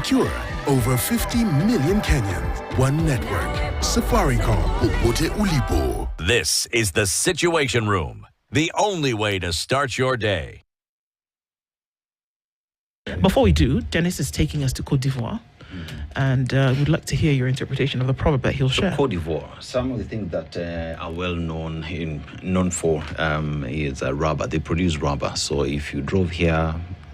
secure. Over 50 million Kenyans. One network. Safaricom. Popote ulipo. This is the Situation Room, the only way to start your day. Before we do, Dennis is taking us to Côte d'Ivoire. And we'd like to hear your interpretation of the proverb that he'll share. Côte d'Ivoire, some of the things that are well known for is rubber. They produce rubber. So if you drove here,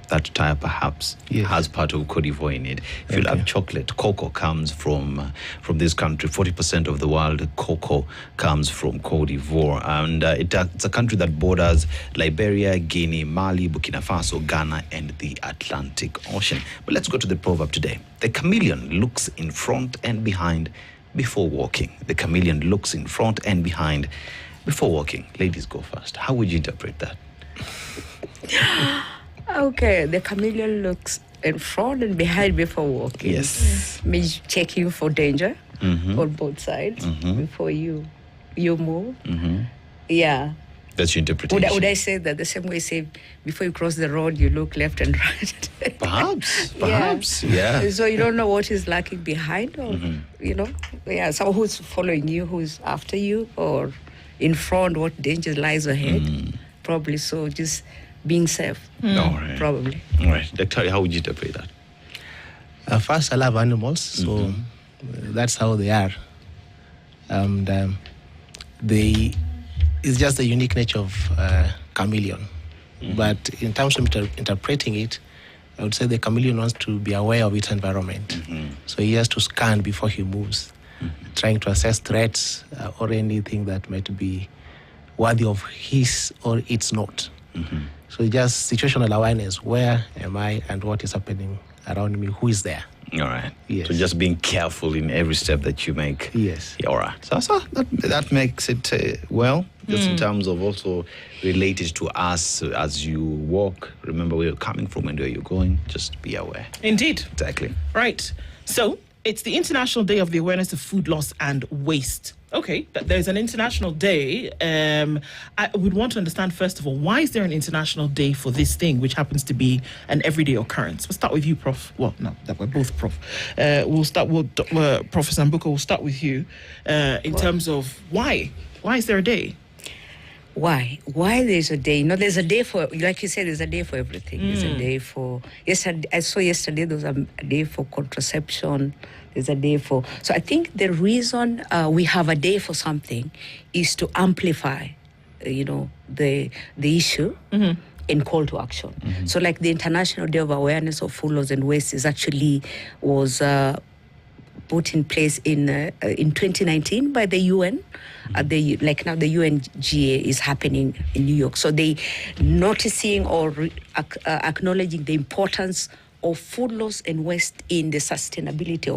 that tire perhaps has part of Côte d'Ivoire in it. If you love chocolate, cocoa comes from this country. 40% of the world cocoa comes from Côte d'Ivoire. And it's a country that borders Liberia, Guinea, Mali, Burkina Faso, Ghana, and the Atlantic Ocean. But let's go to the proverb today. The chameleon looks in front and behind before walking. The chameleon looks in front and behind before walking. Ladies, go first. How would you interpret that? Okay, the chameleon looks in front and behind before walking. Yes. Means checking for danger on both sides before you move. Yeah. That's your interpretation. Would I say that the same way, say, before you cross the road, you look left and right? Perhaps, yeah. So you don't know what is lurking behind, or, someone who's following you, who's after you, or in front, what danger lies ahead. Probably so, just being safe. All right. Probably. All right. Dr. How would you interpret that? First, I love animals, so that's how they are. And it's just the unique nature of chameleon. But in terms of interpreting it, I would say the chameleon wants to be aware of its environment. So he has to scan before he moves, trying to assess threats or anything that might be worthy of his or its not. So just situational awareness. Where am I and what is happening around me? Who is there? All right. Yes. So just being careful in every step that you make. Yes. Yeah, all right. So that makes it just in terms of also related to us as you walk. Remember where you're coming from and where you're going. Just be aware. Indeed. Exactly. Right. So it's the International Day of the Awareness of Food Loss and Waste. Okay, there's an international day. I would want to understand, first of all, why is there an international day for this thing, which happens to be an everyday occurrence? We'll start with you, Prof. Well, no, that we're both Prof. Professor Mbuka, we'll start with you in terms of why. Why is there a day? Why there's a day? There's a day for, like you said, there's a day for everything. There's a day for, I saw yesterday there was a day for contraception. There's a day for, so I think the reason we have a day for something is to amplify, the issue and call to action. So like the International Day of Awareness of Food Loss and Waste was put in place in 2019 by the UN. Now the UNGA is happening in New York. So they noticing or acknowledging the importance of food loss and waste in the sustainability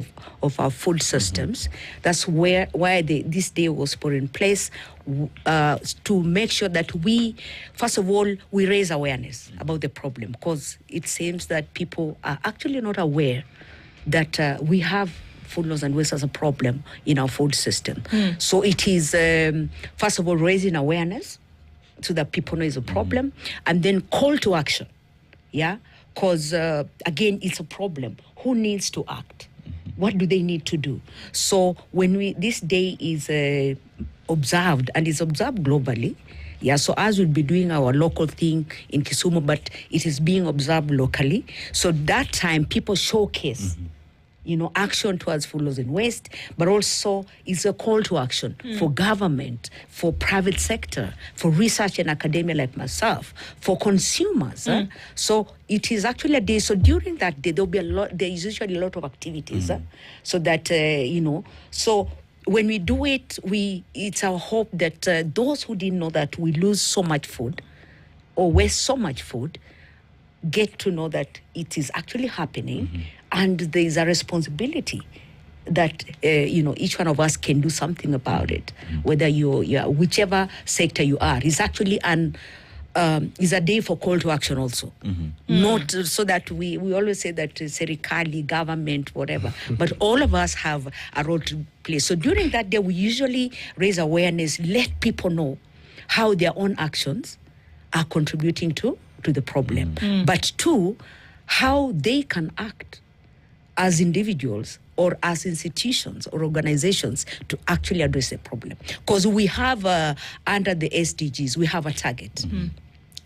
of our food systems. That's why this day was put in place to make sure that we raise awareness about the problem, because it seems that people are actually not aware that we have food loss and waste as a problem in our food system. So it is, first of all, raising awareness so that people know it's a problem, and then call to action, because, again, it's a problem. Who needs to act? What do they need to do? So when this day is observed, and it's observed globally, so as we'll be doing our local thing in Kisumu, but it is being observed locally. So that time, people showcase action towards food loss and waste, but also it's a call to action for government, for private sector, for research and academia like myself, for consumers. So it is actually a day. So during that day, there is usually a lot of activities, so that, so when we do it, it's our hope that those who didn't know that we lose so much food or waste so much food get to know that it is actually happening, and there is a responsibility that each one of us can do something about it. Whether you're whichever sector you are, is actually is a day for call to action also. Not so that we always say that serikali, government, whatever, but all of us have a role to play. So during that day, we usually raise awareness, let people know how their own actions are contributing to the problem, but two, how they can act as individuals or as institutions or organizations to actually address the problem. Because we have, under the SDGs, we have a target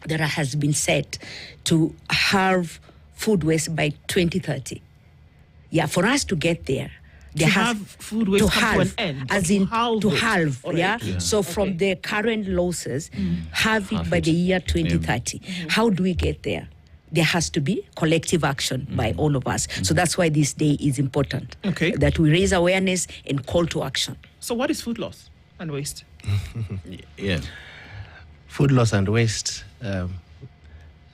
that has been set to halve food waste by 2030. Yeah, for us to get there, have food waste to come halve, to an end, as to in halve to it. halve, All right. yeah? So from the current losses, halve it by the year 2030. How do we get there? There has to be collective action by all of us. So that's why this day is important. Okay. That we raise awareness and call to action. So what is food loss and waste? Yeah. Food loss and waste. I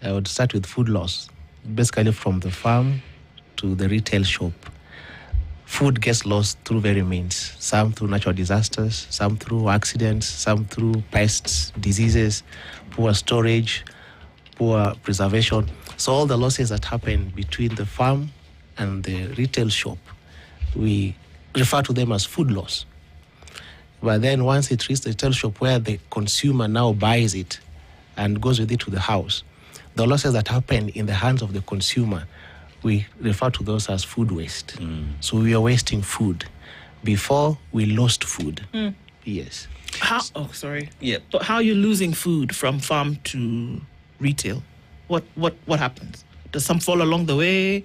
would start with food loss, basically from the farm to the retail shop. Food gets lost through various means, some through natural disasters, some through accidents, some through pests, diseases, poor storage, poor preservation. So all the losses that happen between the farm and the retail shop, we refer to them as food loss. But then once it reaches the retail shop where the consumer now buys it and goes with it to the house, the losses that happen in the hands of the consumer, we refer to those as food waste. So we are wasting food. Before, we lost food. Yes. Yeah. But how are you losing food from farm to retail? What happens? Does some fall along the way?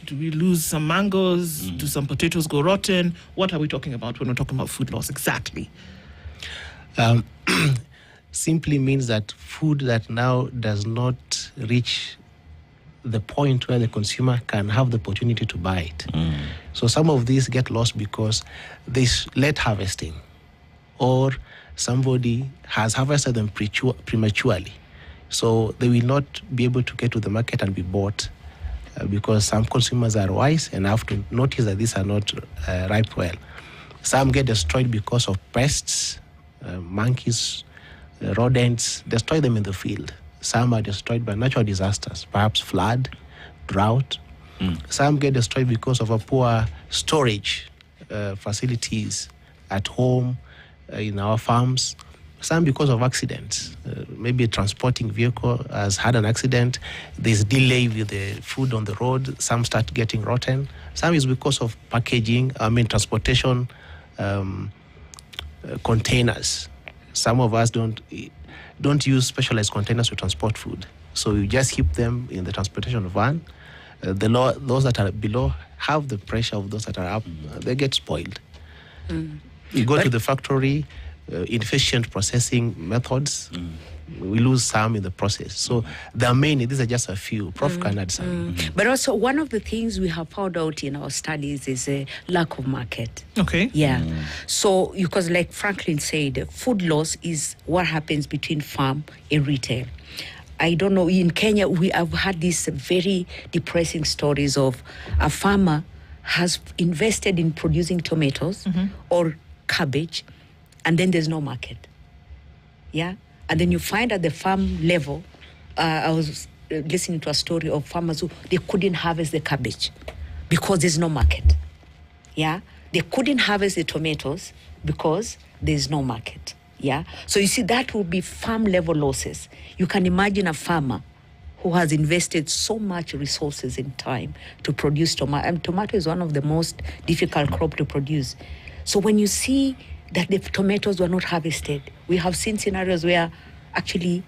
Do we lose some mangoes? Do some potatoes go rotten? What are we talking about when we're talking about food loss exactly? Simply means that food that now does not reach the point where the consumer can have the opportunity to buy it. So some of these get lost because there's late harvesting, or somebody has harvested them prematurely. So they will not be able to get to the market and be bought because some consumers are wise enough to notice that these are not ripe well. Some get destroyed because of pests, monkeys, rodents, destroy them in the field. Some are destroyed by natural disasters, perhaps flood, drought. Some get destroyed because of a poor storage facilities at home, in our farms. Some because of accidents. Maybe a transporting vehicle has had an accident. There's delay with the food on the road. Some start getting rotten. Some is because of transportation containers. Some of us don't use specialized containers to transport food. So you just keep them in the transportation van. Those that are below have the pressure of those that are up. They get spoiled. You go to the factory, inefficient processing methods. We lose some in the process. So there are many. These are just a few. Prof can add some. But also one of the things we have found out in our studies is a lack of market. Okay. Yeah. So, because like Franklin said, food loss is what happens between farm and retail. I don't know, in Kenya, we have had these very depressing stories of a farmer has invested in producing tomatoes or cabbage, and then there's no market. Yeah? And then you find at the farm level, I was listening to a story of farmers who they couldn't harvest the cabbage because there's no market. Yeah? They couldn't harvest the tomatoes because there's no market. Yeah? So you see, that will be farm level losses. You can imagine a farmer who has invested so much resources and time to produce tomato. And tomato is one of the most difficult crop to produce. So when you see that the tomatoes were not harvested, we have seen scenarios where actually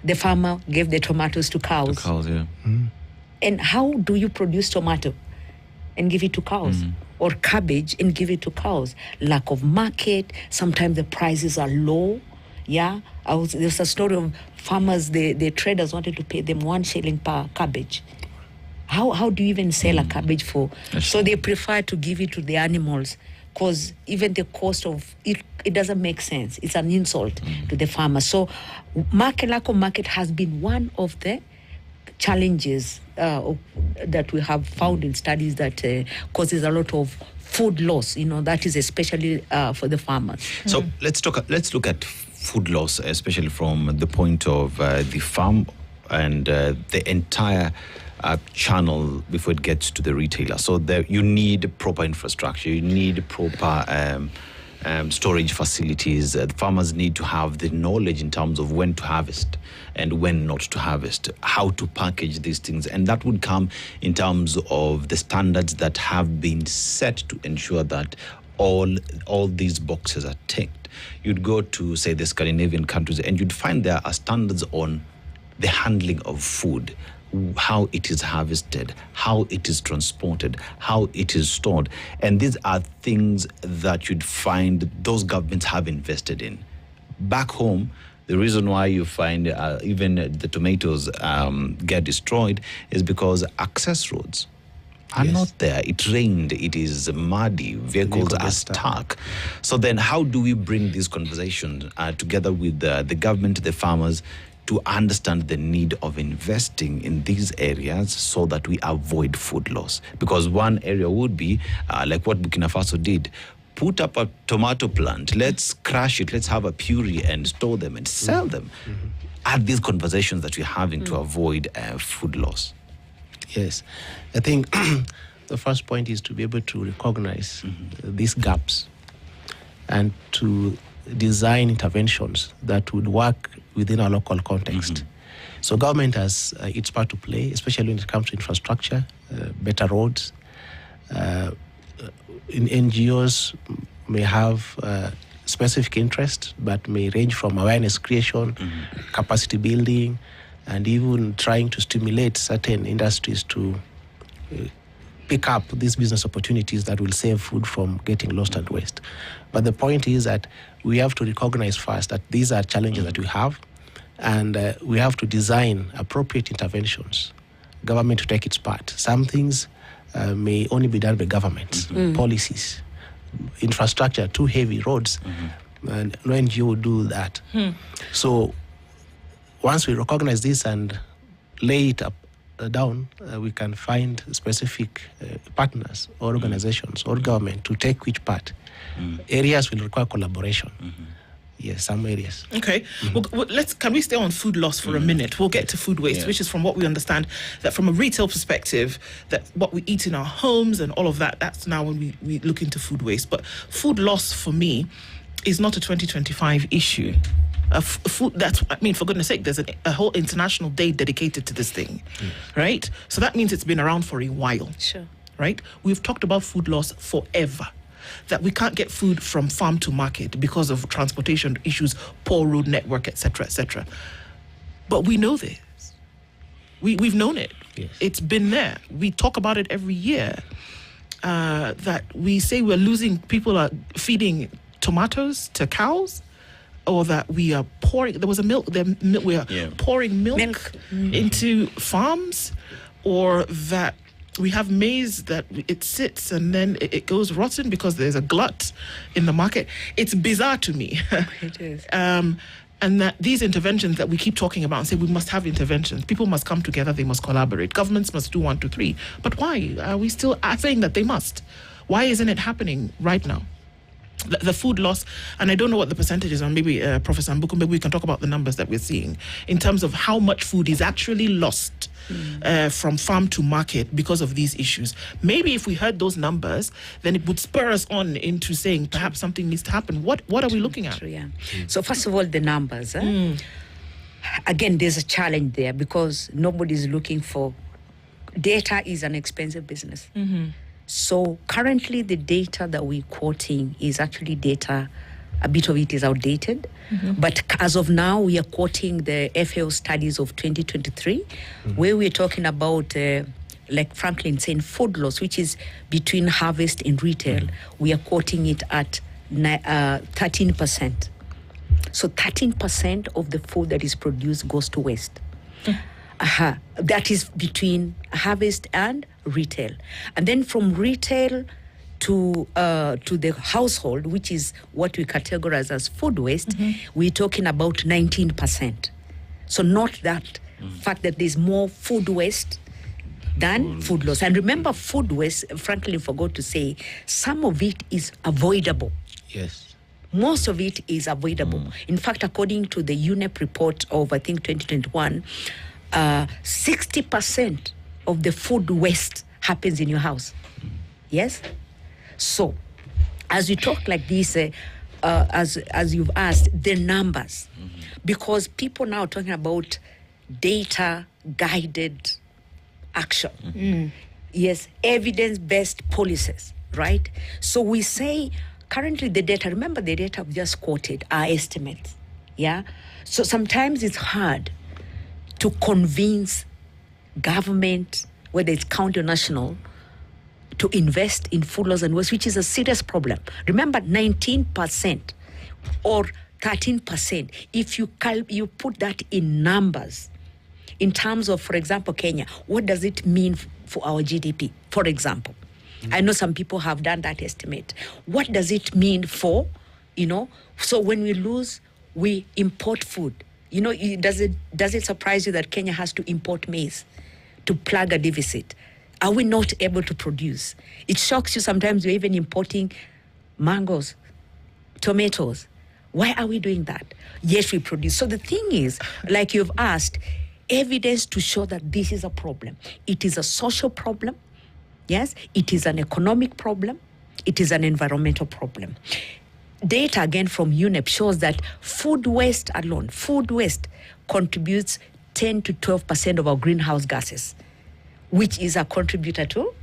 the farmer gave the tomatoes to cows. And how do you produce tomato and give it to cows? Or cabbage and give it to cows? Lack of market. Sometimes the prices are low. Yeah, there's a story of farmers, the traders wanted to pay them 1 shilling per cabbage. How do you even sell a cabbage for? So they prefer to give it to the animals, because even the cost of it doesn't make sense. It's an insult to the farmer. So lack of market has been one of the challenges that we have found in studies that causes a lot of food loss. That is especially for the farmers. So let's look at food loss, especially from the point of the farm and the entire channel before it gets to the retailer. So you need proper infrastructure. You need proper storage facilities. Farmers need to have the knowledge in terms of when to harvest and when not to harvest, how to package these things. And that would come in terms of the standards that have been set to ensure that all these boxes are ticked. You'd go to, say, the Scandinavian countries, and you'd find there are standards on the handling of food, how it is harvested, how it is transported, how it is stored. And these are things that you'd find those governments have invested in. Back home, the reason why you find even the tomatoes get destroyed is because access roads are not there. It rained, it is muddy, vehicles are stuck. So then how do we bring these conversations together with the government, the farmers, to understand the need of investing in these areas so that we avoid food loss? Because one area would be, like what Burkina Faso did, put up a tomato plant, let's crush it, let's have a puree and store them and sell them. Are these conversations that we're having to avoid food loss? Yes, I think the first point is to be able to recognize these gaps and to design interventions that would work within our local context. So government has its part to play, especially when it comes to infrastructure, better roads. In NGOs may have specific interest, but may range from awareness creation, capacity building, and even trying to stimulate certain industries to pick up these business opportunities that will save food from getting lost and waste. But the point is that we have to recognize first that these are challenges that we have, and we have to design appropriate interventions. Government to take its part. Some things may only be done by governments, policies, infrastructure, too heavy roads, and no NGO will do that. So once we recognize this and lay it up down, we can find specific partners or organizations or government to take which part. Areas will require collaboration. Yes, some areas. Okay. Well, can we stay on food loss for a minute? We'll get to food waste, which is from what we understand that from a retail perspective, that what we eat in our homes and all of that, that's now when we look into food waste. But food loss for me is not a 2025 issue. Food, for goodness sake, there's a whole international day dedicated to this thing, right? So that means it's been around for a while. Sure. Right? We've talked about food loss forever. That we can't get food from farm to market because of transportation issues, poor road network, etc., etc. But we know this. We've known it. Yes. It's been there. We talk about it every year. That we say we're losing, people are feeding tomatoes to cows, or that we are pouring, we are pouring milk into farms, or that we have maize that it sits and then it goes rotten because there's a glut in the market. It's bizarre to me. It is. And that these interventions that we keep talking about and say we must have interventions, people must come together, they must collaborate, governments must do 1, 2, 3. But why are we still saying that they must? Why isn't it happening right now? The food loss, and I don't know what the percentage is, and maybe Professor Mbuku, maybe we can talk about the numbers that we're seeing in terms of how much food is actually lost from farm to market because of these issues. Maybe if we heard those numbers, then it would spur us on into saying perhaps something needs to happen. What are we looking at? True, yeah. So first of all, the numbers. Again, there's a challenge there because nobody's looking for... Data is an expensive business. So currently the data that we're quoting is actually data, a bit of it is outdated. But as of now, we are quoting the FAO studies of 2023, where we're talking about, like Franklin saying, food loss, which is between harvest and retail. We are quoting it at 13%. So 13% of the food that is produced goes to waste. That is between harvest and retail. And then from retail to the household, which is what we categorize as food waste, we're talking about 19%. So not that fact that there's more food waste than food loss. And remember, food waste, Franklin forgot to say, some of it is avoidable. Yes. Most of it is avoidable. In fact, according to the UNEP report of, I think, 2021, 60% of the food waste happens in your house. Yes? So, as we talk like this, as you've asked, the numbers, because people now are talking about data-guided action. Yes, evidence-based policies, right? So we say currently the data, remember the data I've just quoted are estimates, yeah? So sometimes it's hard to convince government, whether it's county or national, to invest in food loss and waste, which is a serious problem. Remember, 19% or 13%, if you put that in numbers, in terms of, for example, Kenya, what does it mean for our GDP, for example? I know some people have done that estimate. What does it mean for, so when we lose, we import food. Does it surprise you that Kenya has to import maize to plug a deficit? Are we not able to produce? It shocks you sometimes we're even importing mangoes, tomatoes. Why are we doing that? Yes, we produce. So the thing is, like you've asked, evidence to show that this is a problem. It is a social problem. Yes, it is an economic problem. It is an environmental problem. Data, again, from UNEP shows that food waste alone, contributes 10 to 12% of our greenhouse gases, which is a contributor to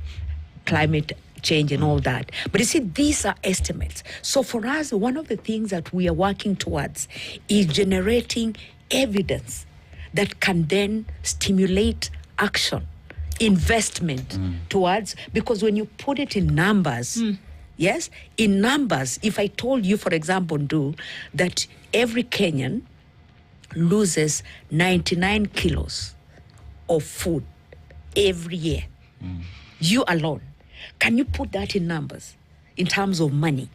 climate change and all that. But you see, these are estimates. So for us, one of the things that we are working towards is generating evidence that can then stimulate action, investment towards, because when you put it in numbers, yes, in numbers, if I told you, for example, that every Kenyan loses 99 kilos of food every year, you alone, can you put that in numbers, in terms of money?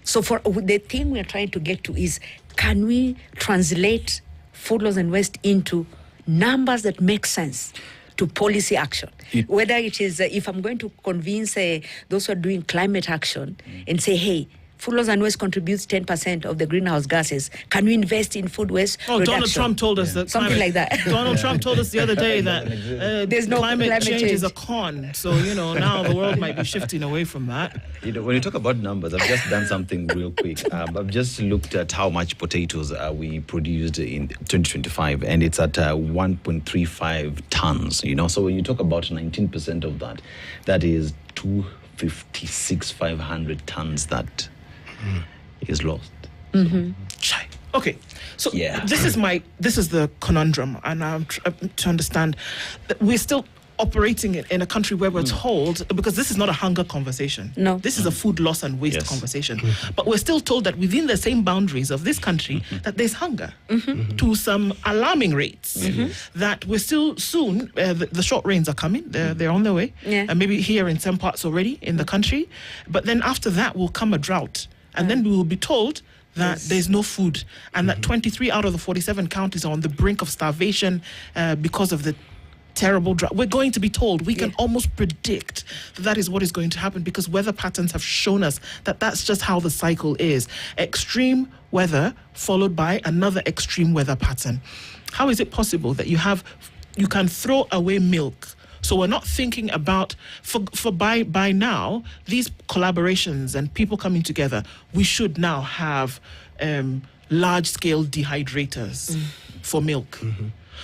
So for the thing we're trying to get to is, can we translate food loss and waste into numbers that make sense to policy action? Whether it is, if I'm going to convince those who are doing climate action and say, hey, food loss and waste contributes 10% of the greenhouse gases. Can we invest in food waste reduction? Donald Trump told us that. Something like that. Donald Trump told us the other day that there's no climate change is a con. So, now the world might be shifting away from that. When you talk about numbers, I've just done something real quick. I've just looked at how much potatoes we produced in 2025, and it's at 1.35 tons, So when you talk about 19% of that, that is 256,500 tons that is lost. Okay, so Yeah. this is the conundrum, and I'm to understand that we're still operating in a country where we're told, because this is not a hunger conversation. No. This is a food loss and waste conversation. But we're still told that within the same boundaries of this country that there's hunger to some alarming rates. That we're still soon, the short rains are coming, they're on their way, and maybe here in some parts already in the country. But then after that will come a drought. And then we will be told that there's no food, and that 23 out of the 47 counties are on the brink of starvation because of the terrible drought. We're going to be told, we can almost predict that is what is going to happen, because weather patterns have shown us that that's just how the cycle is. Extreme weather followed by another extreme weather pattern. How is it possible that you can throw away milk? So we're not thinking about, by now, these collaborations and people coming together, we should now have large-scale dehydrators for milk.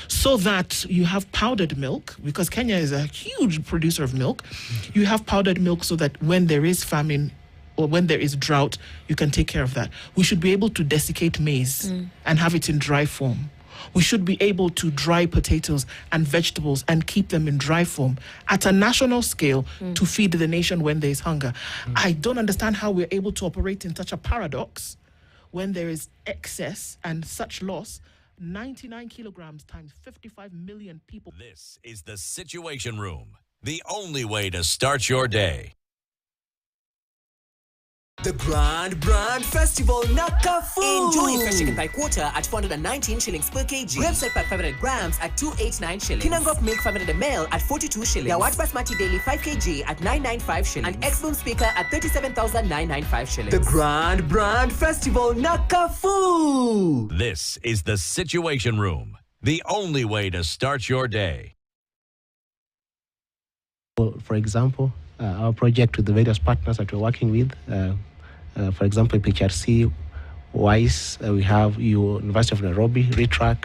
So that you have powdered milk, because Kenya is a huge producer of milk. You have powdered milk so that when there is famine or when there is drought, you can take care of that. We should be able to desiccate maize and have it in dry form. We should be able to dry potatoes and vegetables and keep them in dry form at a national scale to feed the nation when there is hunger. I don't understand how we're able to operate in such a paradox when there is excess and such loss. 99 kilograms times 55 million people. This is the Situation Room, the only way to start your day. The Brand Festival Nakafu. Enjoy fresh chicken pie quarter at 419 shillings per kg. Website pack 500 grams at 289 shillings. Kinangop milk 500 ml at 42 shillings. Yawat Basmati Daily 5 kg at 995 shillings. And X-Boom speaker at 37,995 shillings. The Brand Festival Nakafu. This is the Situation Room, the only way to start your day. For example, our project with the various partners that we're working with, For example, PHRC, WISE, we have University of Nairobi, RETRAC,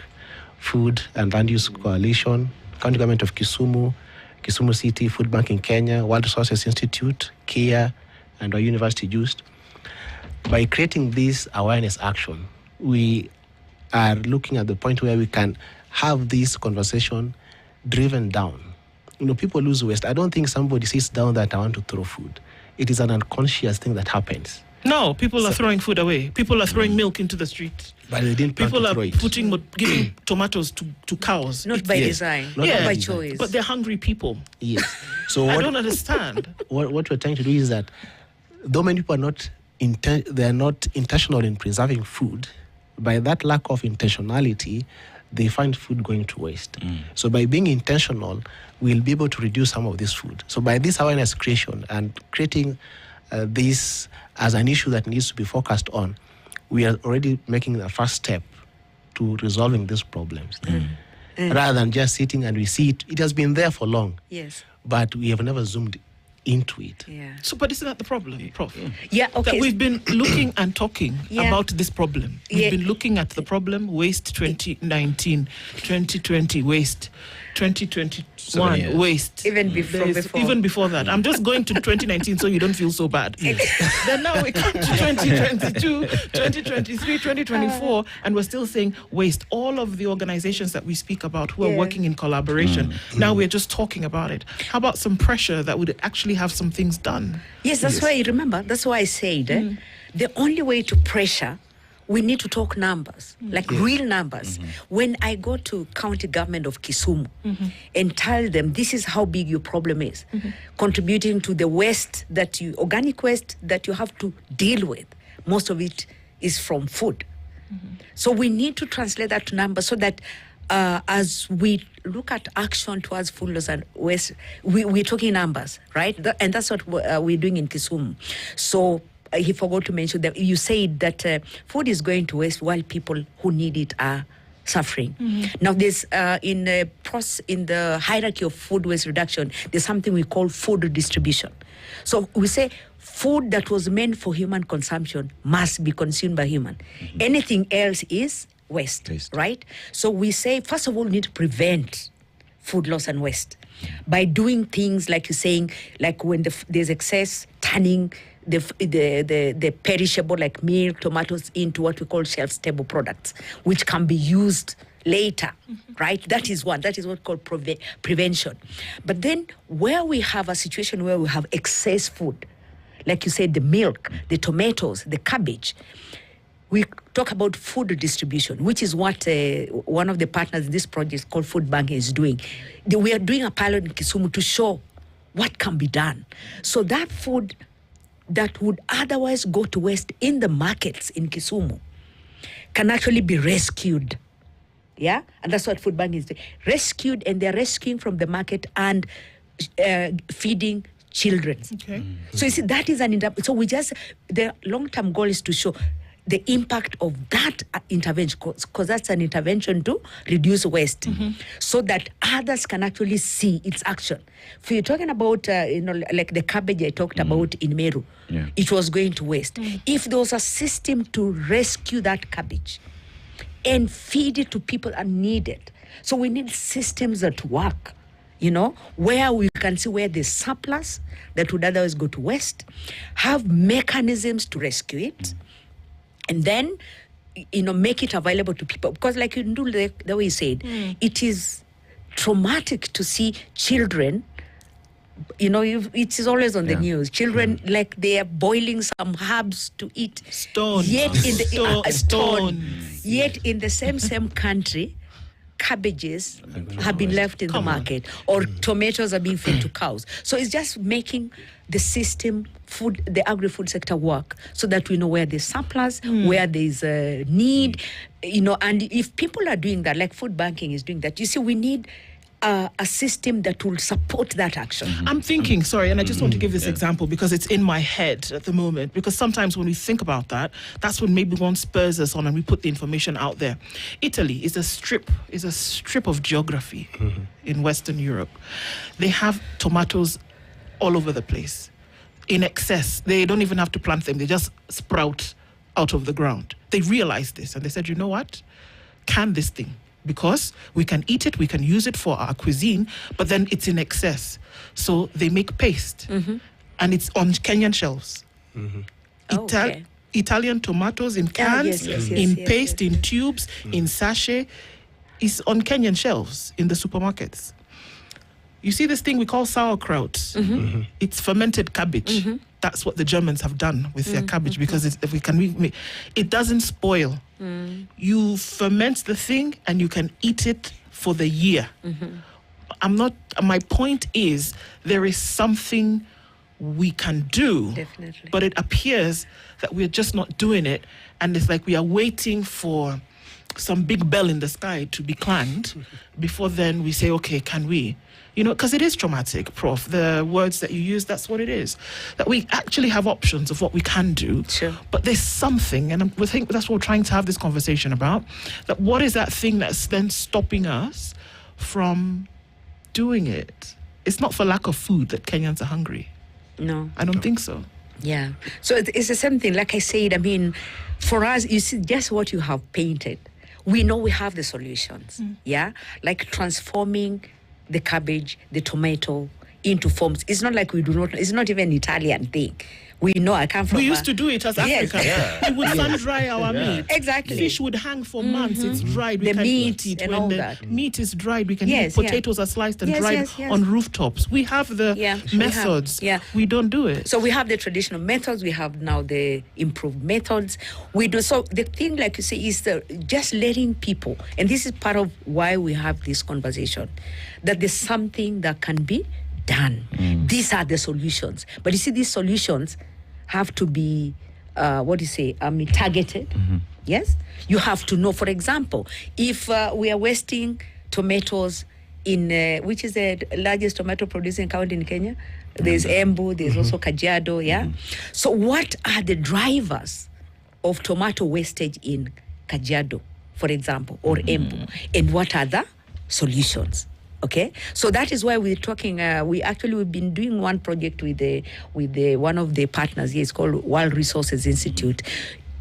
Food and Land Use Coalition, County Government of Kisumu, Kisumu City, Food Bank in Kenya, World Resources Institute, KIA, and our university JUST. By creating this awareness action, we are looking at the point where we can have this conversation driven down. People lose waste. I don't think somebody sits down that I want to throw food. It is an unconscious thing that happens. No, people are throwing food away. People are throwing milk into the street. But they didn't plan People to are throw it. giving tomatoes to cows. Not by design, not by choice. But they're hungry people. Yes. So I don't understand. What we're trying to do is that though many people are not intentional in preserving food, by that lack of intentionality, they find food going to waste. So by being intentional, we'll be able to reduce some of this food. So by this awareness creation and creating this as an issue that needs to be focused on, we are already making the first step to resolving these problems. Rather than just sitting and we see it, it has been there for long. Yes. But we have never zoomed into it. Yeah. So, but isn't that the problem, Prof? Yeah, okay. That we've been looking and talking Yeah. about this problem. We've been looking at the problem, waste 2019, 2020, waste 2021, waste. Even before. Even before that. I'm just going to 2019 so you don't feel so bad. Then now we come to 2022, 2023, 2024, and we're still saying waste. All of the organizations that we speak about who are working in collaboration, now we're just talking about it. How about some pressure that would actually have some things done? Yes, that's why, remember, that's why I said the only way to pressure, we need to talk numbers, like real numbers. When I go to county government of Kisumu and tell them this is how big your problem is, contributing to the waste organic waste that you have to deal with, most of it is from food. So we need to translate that to numbers so that as we look at action towards food loss and waste, we're talking numbers, right? And that's what we're doing in Kisumu. So he forgot to mention that you said that food is going to waste while people who need it are suffering. Now, there's in the hierarchy of food waste reduction, there's something we call food distribution. So we say food that was meant for human consumption must be consumed by human. Anything else is waste, right? So we say, first of all, we need to prevent food loss and waste by doing things like you're saying, like when there's excess, turning the perishable like milk, tomatoes into what we call shelf-stable products, which can be used later, right? That is one. That is what we call prevention. But then where we have a situation where we have excess food, like you said, the milk, the tomatoes, the cabbage, we talk about food distribution, which is what one of the partners in this project called Food Bank is doing. We are doing a pilot in Kisumu to show what can be done. So that food that would otherwise go to waste in the markets in Kisumu can actually be rescued. Yeah? And that's what Food Bank is doing. Rescued, and they're rescuing from the market and feeding children. Okay. So you see, that is so the long-term goal is to show the impact of that intervention, because that's an intervention to reduce waste, so that others can actually see its action. If you're talking about, like the cabbage I talked about in Meru, it was going to waste. If there was a system to rescue that cabbage and feed it to people that need it, so we need systems that work, where we can see where there's surplus that would otherwise go to waste, have mechanisms to rescue it, and then, make it available to people. Because like you do the way you said, it is traumatic to see children, it is always on the news. Children, like they are boiling some herbs to eat. Stone. Yet in the same country, cabbages have been left in the market, or tomatoes are being fed to cows. So it's just making the system, the agri-food sector work, so that we know where there's surplus, where there's a need, and if people are doing that, like food banking is doing that, you see, we need a system that will support that action. I'm thinking, sorry, and I just want to give this example because it's in my head at the moment, because sometimes when we think about that, that's when maybe one spurs us on and we put the information out there. Italy is a strip of geography in Western Europe. They have tomatoes all over the place. in excess. They don't even have to plant them. They just sprout out of the ground. They realized this and they said, you know what? Can this thing? Because we can eat it, we can use it for our cuisine, but then it's in excess. So they make paste and it's on Kenyan shelves. Okay. Italian tomatoes in cans, in paste, in tubes, in sachet, is on Kenyan shelves in the supermarkets. You see this thing we call sauerkraut. It's fermented cabbage. That's what the Germans have done with their cabbage because it doesn't spoil. You ferment the thing and you can eat it for the year. My point is there is something we can do, Definitely. but it appears that we're just not doing it, and it's like we are waiting for some big bell in the sky to be clanged before then we say, okay, can we? You know, because it is traumatic, Prof. The words that you use, that's what it is. That we actually have options of what we can do. Sure. But there's something, and we think that's what we're trying to have this conversation about, that what is that thing that's then stopping us from doing it? It's not for lack of food that Kenyans are hungry. No. I don't think so. Yeah. So it's the same thing. Like I said, I mean, for us, you see just what you have painted. We know we have the solutions. Yeah. Like transforming the cabbage, the tomato into forms. It's not like we do not, it's not even an Italian thing. We know I come from. We used to do it as Yes. Africans. We would sun dry our meat. Exactly. Fish would hang for months. It's dried. We The can meat eat it. and When all the that. meat is dried, we can Yes, eat. Potatoes are sliced and Yes, dried yes, yes. on rooftops. We have the Yeah, we methods. have. Yeah. We don't do it. So we have the traditional methods. We have now the improved methods. We do. So the thing, like you say, is just letting people, and this is part of why we have this conversation, that there's something that can be done. These are the solutions. But you see, these solutions have to be, targeted. Yes? You have to know, for example, if we are wasting tomatoes in, which is the largest tomato producing county in Kenya? There's Embu, there's also Kajiado, yeah? So what are the drivers of tomato wastage in Kajiado, for example, or Embu? And what are the solutions? Okay, so that is why we're talking. We've been doing one project with one of the partners here. It's called World Resources Institute.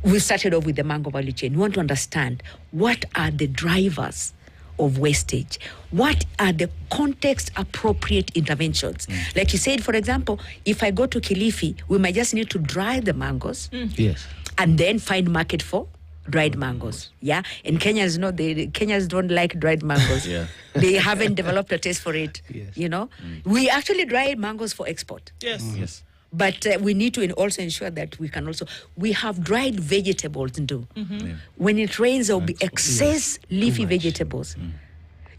We started off with the mango value chain. We want to understand what are the drivers of wastage. What are the context-appropriate interventions? Like you said, for example, if I go to Kilifi, we might just need to dry the mangoes, Yes. and then find market for dried mangoes. Yeah, and Kenyans don't like dried mangoes. They haven't developed a taste for it. Yes. You know, we actually dry mangoes for export. Yes. But we need to also ensure that we have dried vegetables too. When it rains, there will be excess leafy vegetables.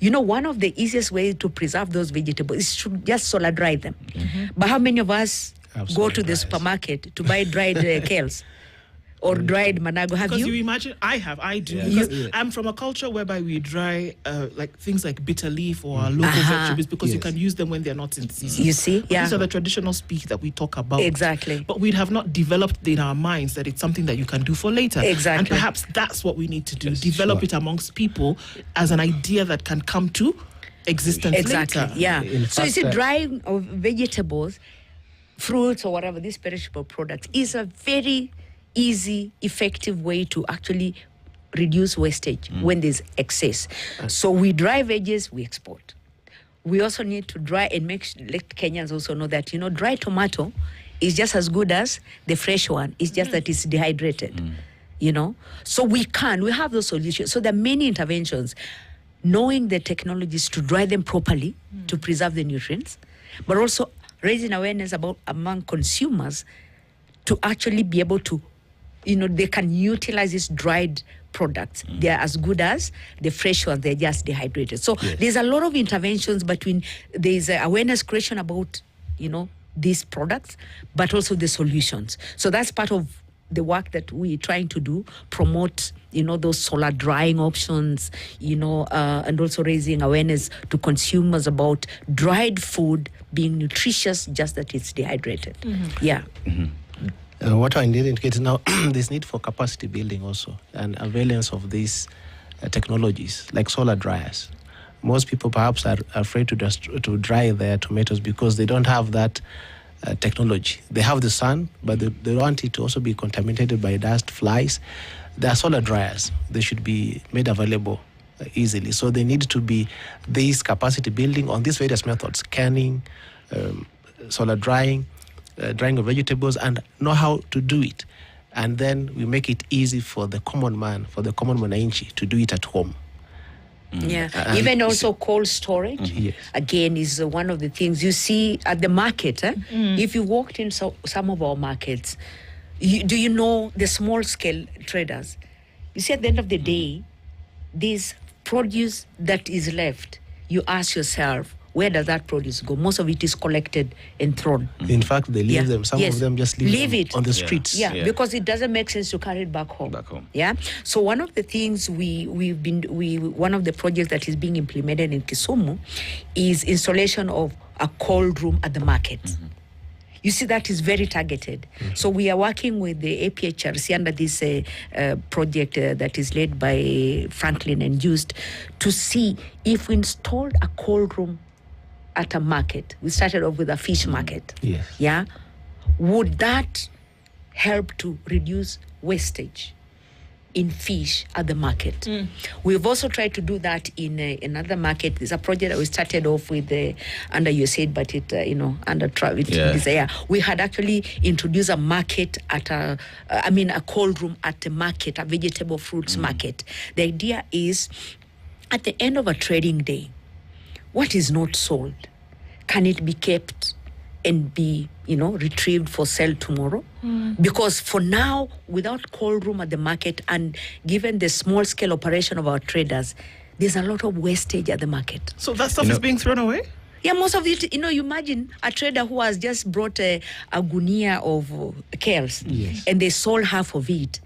You know, one of the easiest ways to preserve those vegetables is to just solar dry them. But how many of us go to the supermarket to buy dried kales? Or dried manago? Have Because you? you imagine, I do. Yeah. Because I'm from a culture whereby we dry like things like bitter leaf or local vegetables because you Yes. can use them when they're not in season. You see? But Yeah. these are the traditional speak that we talk about. Exactly. But we have not developed in our minds that it's something that you can do for later. Exactly. And perhaps that's what we need to do. Yes, Develop sure. it amongst people as an idea that can come to existence Exactly. later. Yeah. In So you fact, see, drying of vegetables, fruits, or whatever, these perishable products is a very easy, effective way to actually reduce wastage when there's excess. So we dry veggies, we export. We also need to dry and let Kenyans also know that, dry tomato is just as good as the fresh one. It's just that it's dehydrated, So we have those solutions. So there are many interventions, knowing the technologies to dry them properly, to preserve the nutrients, but also raising awareness among consumers to actually be able to, they can utilize these dried products. They're as good as the fresh ones. They're just dehydrated. So there's a lot of interventions there's awareness creation about, these products, but also the solutions. So that's part of the work that we're trying to do, promote, those solar drying options, and also raising awareness to consumers about dried food being nutritious, just that it's dehydrated. Yeah. What I need to indicate now, there's need for capacity building also and availance of these technologies like solar dryers. Most people perhaps are afraid to dry their tomatoes because they don't have that technology. They have the sun, but they don't want it to also be contaminated by dust, flies. There are solar dryers. They should be made available easily. So they need to be this capacity building on these various methods, canning, solar drying, drying of vegetables, and know how to do it. And then we make it easy for the common man, for the common mwananchi to do it at home. Yeah, even also cold storage, Yes. again, is one of the things you see at the market. If you walked in some of our markets, do you know the small-scale traders? You see, at the end of the day, this produce that is left, you ask yourself, where does that produce go? Most of it is collected and thrown. In fact, they leave them. Some of them just leave them it on the streets. Yeah, because it doesn't make sense to carry it back home. Yeah. So one of the things one of the projects that is being implemented in Kisumu is installation of a cold room at the market. You see, that is very targeted. So we are working with the APHRC under this project that is led by Franklin and Just to see if we installed a cold room at a market. We started off with a fish market. Yes. Yeah. Would that help to reduce wastage in fish at the market? We've also tried to do that in another market. There's a project that we started off with under USAID, but it under Desire. We had actually introduced a market at a cold room at a market, a vegetable fruits market. The idea is, at the end of a trading day, what is not sold, can it be kept and be, retrieved for sale tomorrow? Because for now, without cold room at the market and given the small scale operation of our traders, there's a lot of wastage at the market. So that stuff is being thrown away? Yeah, most of it, you imagine a trader who has just brought a gunia of kales and they sold half of it.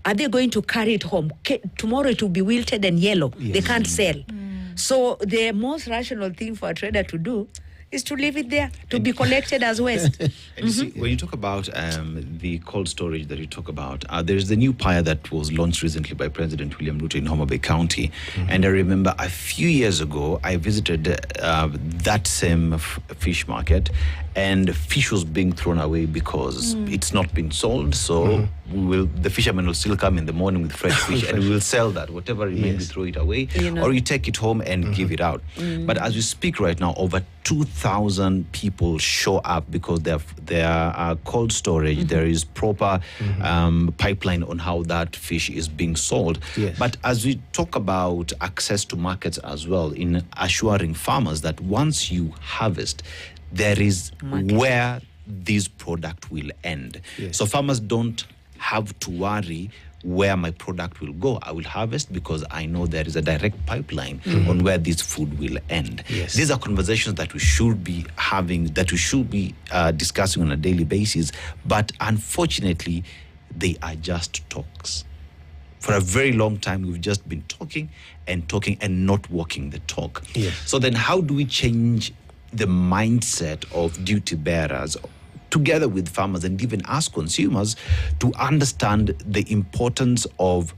Are they going to carry it home? Tomorrow it will be wilted and yellow. They can't sell. So the most rational thing for a trader to do is to leave it there, to be collected as waste. And you see, when you talk about the cold storage that you talk about, there's the new pier that was launched recently by President William Ruto in Homa Bay County. And I remember a few years ago, I visited that same fish market, and fish was being thrown away because it's not been sold. So the fishermen will still come in the morning with fresh fish and we will sell that. Whatever remains, we throw it away, or you take it home and give it out. But as we speak right now, over 2,000 people show up because there are cold storage. There is proper pipeline on how that fish is being sold. But as we talk about access to markets as well, in assuring farmers that once you harvest, there is where this product will end. So farmers don't have to worry where my product will go. I will harvest because I know there is a direct pipeline on where this food will end. These are conversations that we should be having, that we should be discussing on a daily basis, but unfortunately, they are just talks. For a very long time, we've just been talking and not walking the talk. So then how do we change the mindset of duty bearers together with farmers and even us consumers to understand the importance of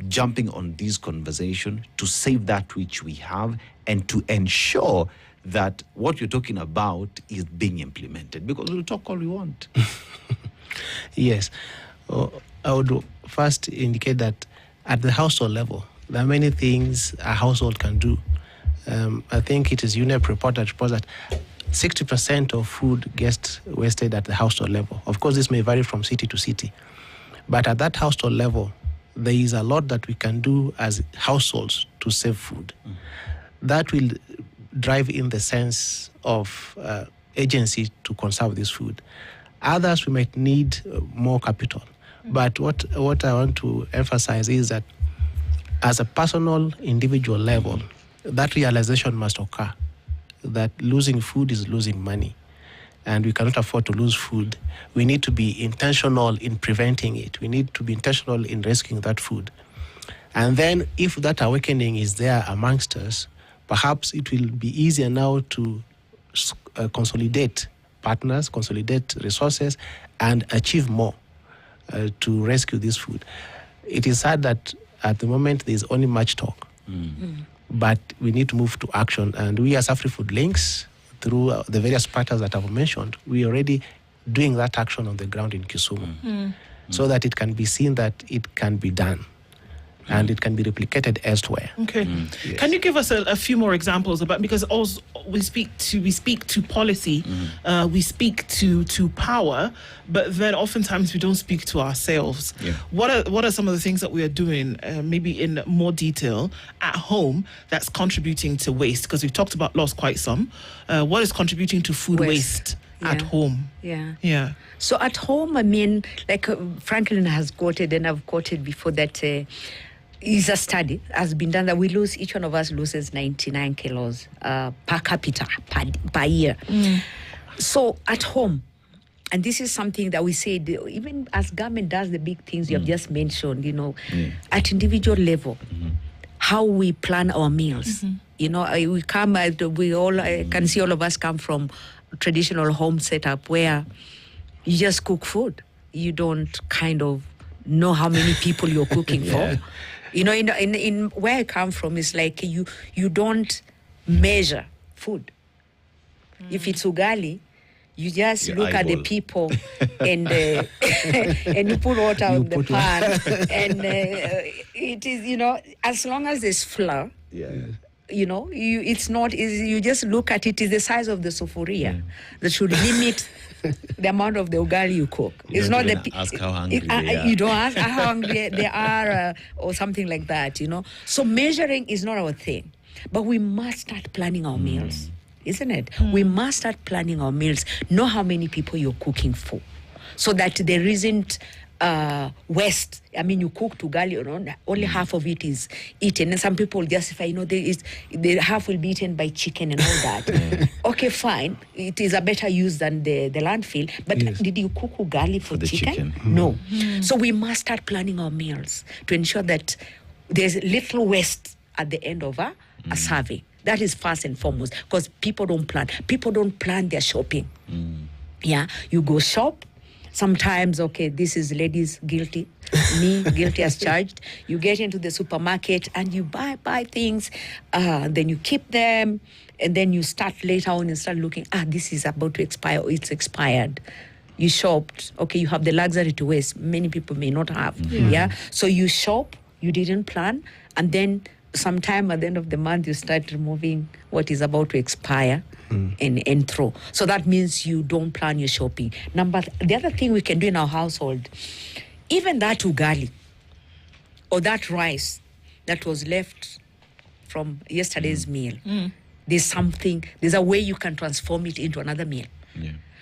jumping on this conversation to save that which we have and to ensure that what you're talking about is being implemented? Because we'll talk all we want. Yes. I would first indicate that at the household level, there are many things a household can do. I think it is UNEP report that reports that 60% of food gets wasted at the household level. Of course, this may vary from city to city. But at that household level, there is a lot that we can do as households to save food. That will drive in the sense of agency to conserve this food. Others, we might need more capital. But what I want to emphasize is that as a personal, individual level, that realization must occur, that losing food is losing money, and we cannot afford to lose food. We need to be intentional in preventing it. We need to be intentional in rescuing that food. And then if that awakening is there amongst us, perhaps it will be easier now to consolidate partners, consolidate resources, and achieve more to rescue this food. It is sad that at the moment there is only much talk. But we need to move to action. And we as AfriFood Links, through the various partners that I've mentioned, we're already doing that action on the ground in Kisumu so that it can be seen that it can be done and it can be replicated elsewhere. Okay. Yes. Can you give us a few more examples about, because also we speak to policy, we speak to power, but then oftentimes we don't speak to ourselves. Yeah. What are some of the things that we are doing, maybe in more detail at home, that's contributing to waste? Because we've talked about loss quite some. What is contributing to food waste at home? Yeah. So at home, I mean, like Franklin has quoted, and I've quoted before, that is a study has been done that each one of us loses 99 kilos per capita per year. So at home, and this is something that we said, even as government does the big things you have just mentioned, at individual level, how we plan our meals. We all, I can see all of us come from traditional home setup where you just cook food. You don't kind of know how many people you're cooking for. In where I come from, it's like you don't measure food. If it's ugali, you just look at the people and and you put water on the pan, and it is, as long as there's flour. It's not easy. You just look at it. It's the size of the sufuria that should limit the amount of the ugali you cook. It's not ask how hungry they are. You don't ask how hungry they are, or something like that. So measuring is not our thing, but we must start planning our meals, isn't it? We must start planning our meals. Know how many people you're cooking for, so that there isn't waste. I mean, you cook ugali, only half of it is eaten, and some people justify, the half will be eaten by chicken and all that. Okay, fine. It is a better use than the landfill. But did you cook ugali for the chicken? No. So we must start planning our meals to ensure that there's little waste at the end of a serving. That is first and foremost, because people don't plan. People don't plan their shopping. Yeah, you go shop. Sometimes, this is ladies guilty, me guilty as charged. You get into the supermarket and you buy things, then you keep them, and then you start later on and start looking, this is about to expire, or it's expired. You shopped, you have the luxury to waste. Many people may not have, So you shop, you didn't plan, and then sometime at the end of the month, you start removing what is about to expire and throw. So that means you don't plan your shopping. The other thing we can do in our household, even that ugali or that rice that was left from yesterday's meal, there's a way you can transform it into another meal.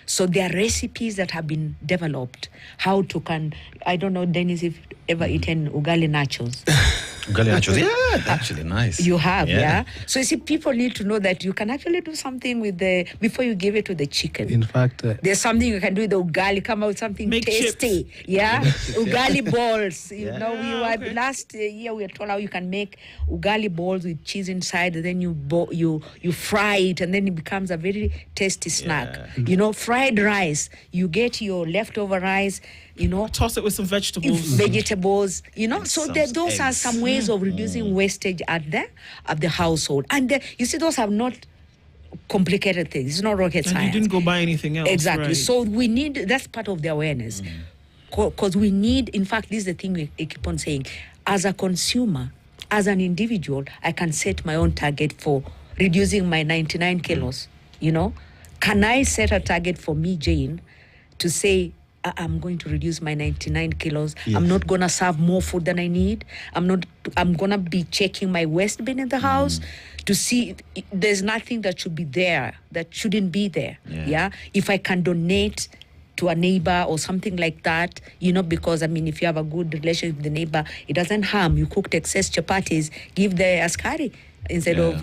So there are recipes that have been developed. I don't know, Dennis, if you've ever eaten ugali nachos. Ugali nachos, actually nice. You have, So you see, people need to know that you can actually do something with before you give it to the chicken. In fact, there's something you can do with the ugali, come out with something tasty. Chips. Ugali balls. Last year we were told how you can make ugali balls with cheese inside, and then you fry it, and then it becomes a very tasty snack. Fried rice, you get your leftover rice, toss it with some vegetables. So those are some ways of reducing wastage at the household. And you see, those are not complicated things. It's not rocket science. And you didn't go buy anything else. Exactly. Right. So that's part of the awareness. Because we need, in fact, this is the thing we keep on saying. As a consumer, as an individual, I can set my own target for reducing my 99 kilos. Can I set a target for me, Jane, to say, I'm going to reduce my 99 kilos. Yes. I'm not going to serve more food than I need. I'm going to be checking my waste bin in the house to see there's nothing that should be there that shouldn't be there. If I can donate to a neighbor or something like that, because, if you have a good relationship with the neighbor, it doesn't harm. You cooked excess chapatis, give the askari instead of,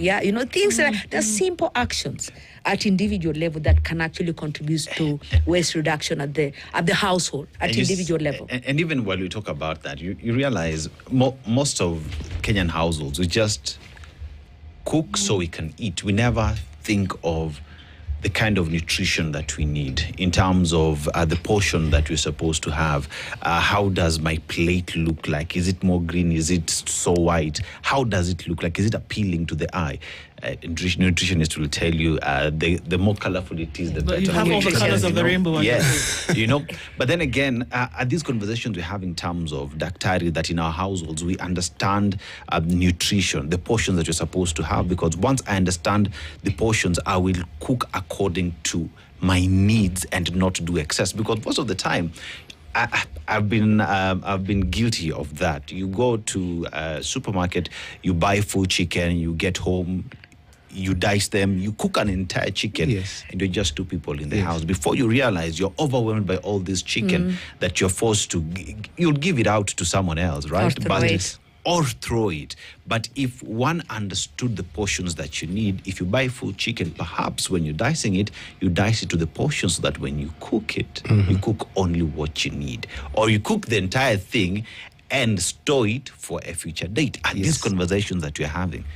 things like there's simple actions at individual level that can actually contribute to waste reduction at the household, at individual level. And even while we talk about that, you realize most of Kenyan households, we just cook so we can eat. We never think of the kind of nutrition that we need in terms of the portion that we're supposed to have. How does my plate look like? Is it more green? Is it so white? How does it look like? Is it appealing to the eye? nutritionist will tell you the more colorful it is, the better. You have all the colors of the rainbow. Yes, But then again, at these conversations we have in terms of daktari, that in our households we understand nutrition, the portions that you're supposed to have, because once I understand the portions, I will cook according to my needs and not do excess. Because most of the time, I've been guilty of that. You go to a supermarket, you buy full chicken, you get home, you dice them, you cook an entire chicken, and you're just two people in the house. Before you realize, you're overwhelmed by all this chicken that you're forced to, you'll give it out to someone else, right? Or throw it. But if one understood the portions that you need, if you buy full chicken, perhaps when you're dicing it, you dice it to the portions so that when you cook it, you cook only what you need. Or you cook the entire thing and store it for a future date. And these conversations that we're having,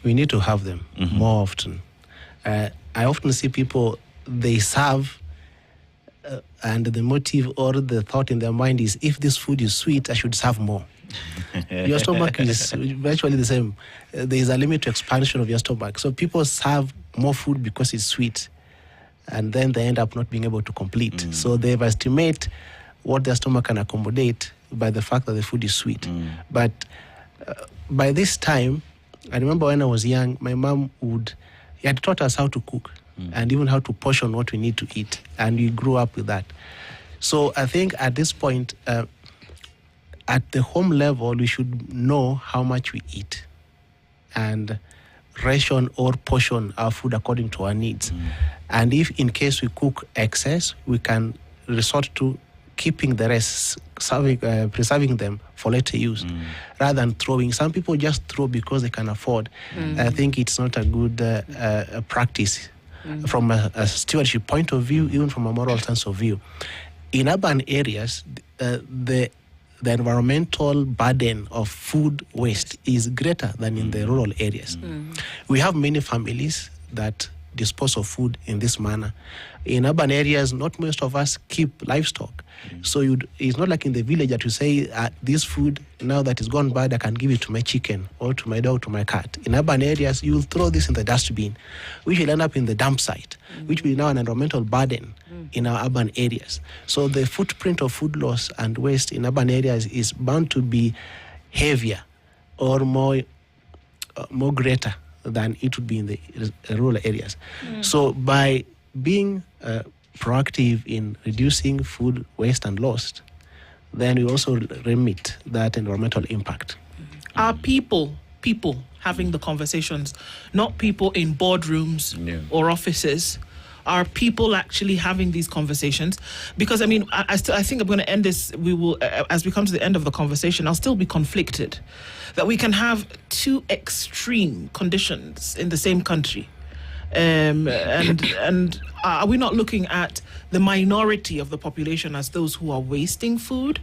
we need to have them more often. I often see people, they serve and the motive or the thought in their mind is, if this food is sweet, I should serve more. Your stomach is virtually the same. There is a limit to expansion of your stomach. So people serve more food because it's sweet, and then they end up not being able to complete. So they estimate what their stomach can accommodate by the fact that the food is sweet. But by this time, I remember when I was young, my mom had taught us how to cook and even how to portion what we need to eat. And we grew up with that. So I think at this point, at the home level, we should know how much we eat and ration or portion our food according to our needs. And if in case we cook excess, we can resort to keeping the rest, preserving them for later use, rather than throwing. Some people just throw because they can afford. I think it's not a good practice from a stewardship point of view, even from a moral sense of view. In urban areas, the environmental burden of food waste is greater than in the rural areas. We have many families that dispose of food in this manner. In urban areas, not most of us keep livestock. So it's not like in the village that you say, this food, now that it's gone bad, I can give it to my chicken or to my dog, to my cat. In urban areas, you'll throw this in the dustbin, which will end up in the dump site, which will be now an environmental burden in our urban areas. So the footprint of food loss and waste in urban areas is bound to be heavier or more greater than it would be in the rural areas. So by being proactive in reducing food waste and loss, then we also remit that environmental impact. Are people having the conversations, not people in boardrooms or offices? Are people actually having these conversations? Because I mean, I think I'm going to end this. We will, as we come to the end of the conversation, I'll still be conflicted that we can have two extreme conditions in the same country, and are we not looking at the minority of the population as those who are wasting food?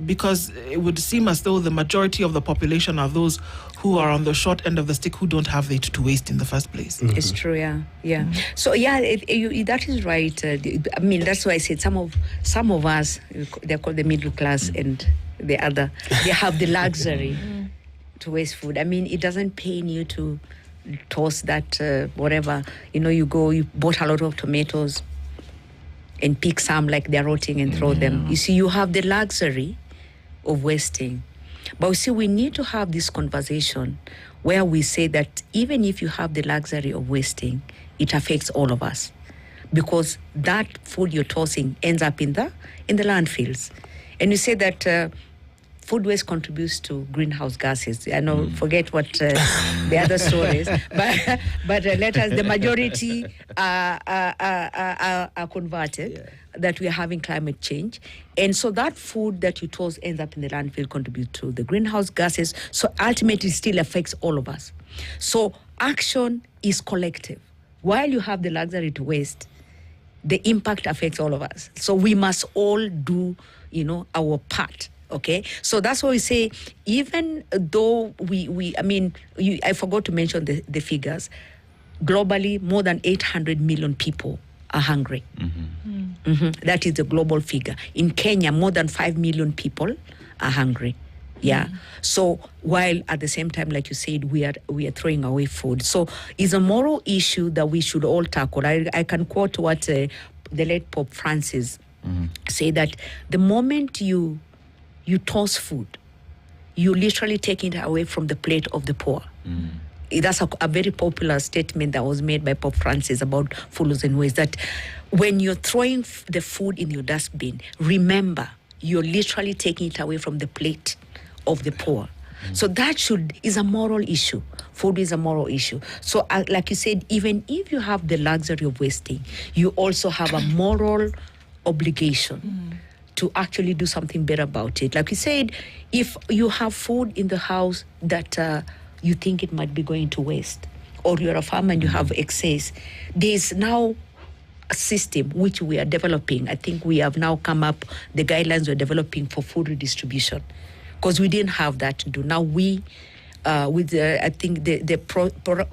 Because it would seem as though the majority of the population are those who are on the short end of the stick, who don't have it to waste in the first place. It's true, yeah. So that is right. I mean, that's why I said some of us, they're called the middle class, and the other, they have the luxury to waste food. I mean, it doesn't pain you to toss that whatever. You bought a lot of tomatoes and pick some like they're rotting and throw them. You see, you have the luxury of wasting. But you see, we need to have this conversation where we say that even if you have the luxury of wasting, it affects all of us. Because that food you're tossing ends up in the landfills. And you say that food waste contributes to greenhouse gases. I know, forget what the other stories, but let us, the majority are converted, that we are having climate change. And so that food that you toss ends up in the landfill, contribute to the greenhouse gases. So ultimately it still affects all of us. So action is collective. While you have the luxury to waste, the impact affects all of us. So we must all do, our part. Okay, so that's why we say, even though I forgot to mention the figures. Globally, more than 800 million people are hungry. That is the global figure. In Kenya, more than 5 million people are hungry. Yeah. So while at the same time, like you said, we are throwing away food. So it's a moral issue that we should all tackle. I can quote what the late Pope Francis say, that the moment you toss food, you literally take it away from the plate of the poor. That's a very popular statement that was made by Pope Francis about food loss and waste, that when you're throwing the food in your dustbin, remember, you're literally taking it away from the plate of the poor. So that is a moral issue. Food is a moral issue. So like you said, even if you have the luxury of wasting, you also have a moral obligation to actually do something better about it. Like you said, if you have food in the house that you think it might be going to waste, or you're a farmer and you have excess, there's now a system which we are developing. I think we have now come up, the guidelines we're developing for food redistribution, because we didn't have that to do. Now I think the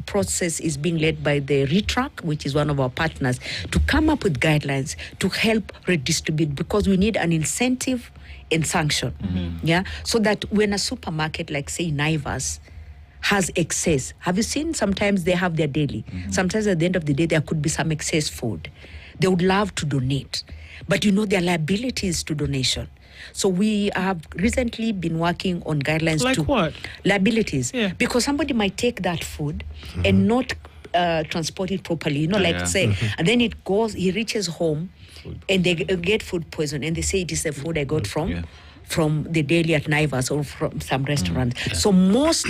process is being led by the RETRAC, which is one of our partners, to come up with guidelines to help redistribute, because we need an incentive and sanction. Yeah, so that when a supermarket like say Naivas has excess, have you seen sometimes they have their daily, sometimes at the end of the day there could be some excess food, they would love to donate, but there are liabilities to donation. So we have recently been working on guidelines like to what? Liabilities. Yeah. Because somebody might take that food and not transport it properly, say, and then he reaches home and they get food poison, and they say it is the food I got from the deli at Naivas or from some restaurant. So most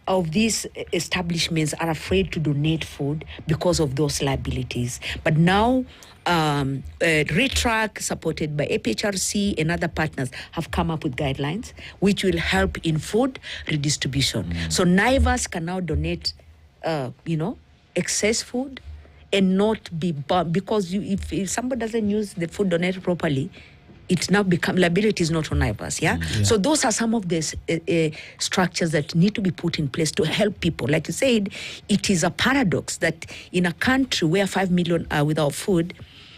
of these establishments are afraid to donate food because of those liabilities. But now RETRAC, supported by APHRC and other partners, have come up with guidelines which will help in food redistribution. So Naivas can now donate, excess food and not be burned, because if somebody doesn't use the food donated properly, it now becomes liabilities not on Naivas. So those are some of the structures that need to be put in place to help people. Like you said, it is a paradox that in a country where 5 million are without food,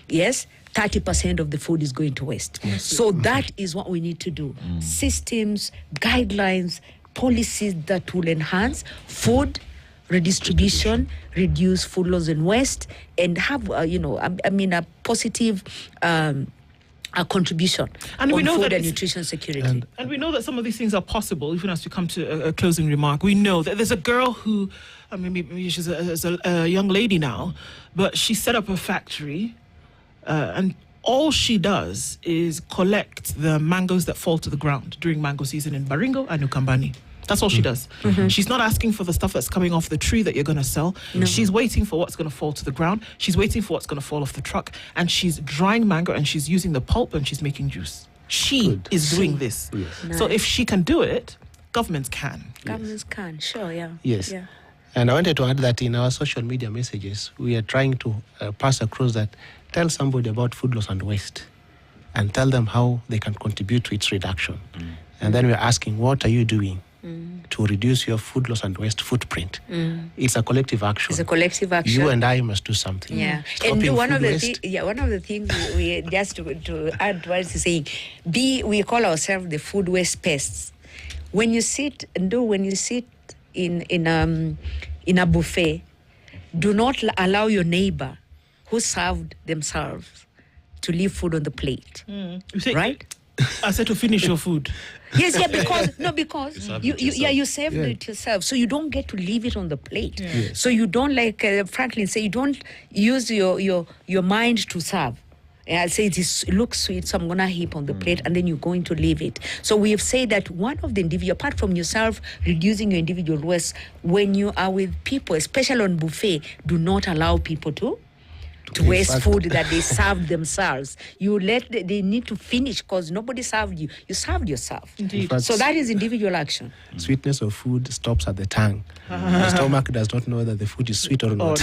30% of the food is going to waste. So that is what we need to do. Systems, guidelines, policies that will enhance food redistribution, reduce food loss and waste, and have, a positive a contribution on food and nutrition security. And we know that some of these things are possible, even as we come to a closing remark. We know that there's a girl who, maybe she's a young lady now, but she set up a factory, and all she does is collect the mangoes that fall to the ground during mango season in Baringo and Ukambani. That's all she does. She's not asking for the stuff that's coming off the tree that you're going to sell. No. She's waiting for what's going to fall to the ground. She's waiting for what's going to fall off the truck. And she's drying mango, and she's using the pulp, and she's making juice. She is doing this. Nice. So if she can do it, governments can. Governments can, sure, Yes. Yeah. And I wanted to add that in our social media messages, we are trying to pass across that, tell somebody about food loss and waste, and tell them how they can contribute to its reduction. And then we're asking, what are you doing to reduce your food loss and waste footprint? It's a collective action. It's a collective action. You and I must do something. Yeah. And one of the things we just to add to what he's saying, we call ourselves the food waste pests. When you sit in a buffet, do not allow your neighbor who served themselves to leave food on the plate. Right? I said to finish your food. Yes, because you saved it yourself, so you don't get to leave it on the plate. So you don't, like Franklin say, you don't use your mind to serve. I say it looks sweet, so I'm gonna heap on the plate, and then you're going to leave it. So we have said that one of the individual, apart from yourself reducing your individual waste, when you are with people, especially on buffet, do not allow people to waste food that they served themselves. They need to finish, because nobody served you. You served yourself. Indeed. So that is individual action. Sweetness of food stops at the tongue. The stomach does not know that the food is sweet or not.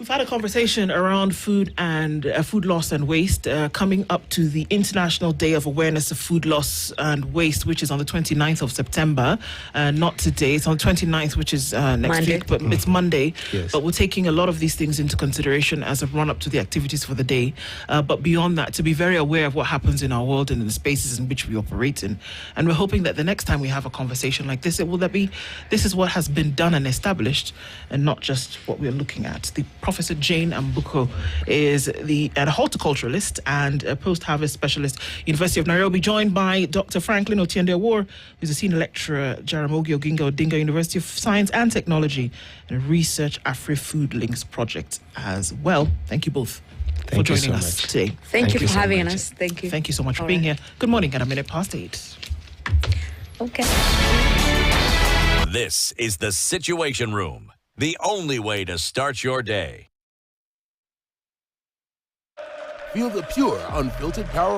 We've had a conversation around food and food loss and waste coming up to the International Day of Awareness of Food Loss and Waste, which is on the 29th of September. Not today. It's on the 29th, which is next Monday. week, but it's Monday. Yes. But we're taking a lot of these things into consideration as a run-up to the activities for the day. But beyond that, to be very aware of what happens in our world and in the spaces in which we operate in. And we're hoping that the next time we have a conversation like this, this is what has been done and established, and not just what we're looking at. Professor Jane Ambuko is a horticulturalist and a post-harvest specialist, University of Nairobi, joined by Dr. Franklin Otiende-Awor, who's a senior lecturer, Jaramogi Oginga Odinga University of Science and Technology, and Research Afri-Food Links Project as well. Thank you both for joining us today. Thank you for so having much. us. Thank you. Thank you so much for All being right. here. Good morning at 8:08. Okay. This is the Situation Room, the only way to start your day. Feel the pure, unfiltered power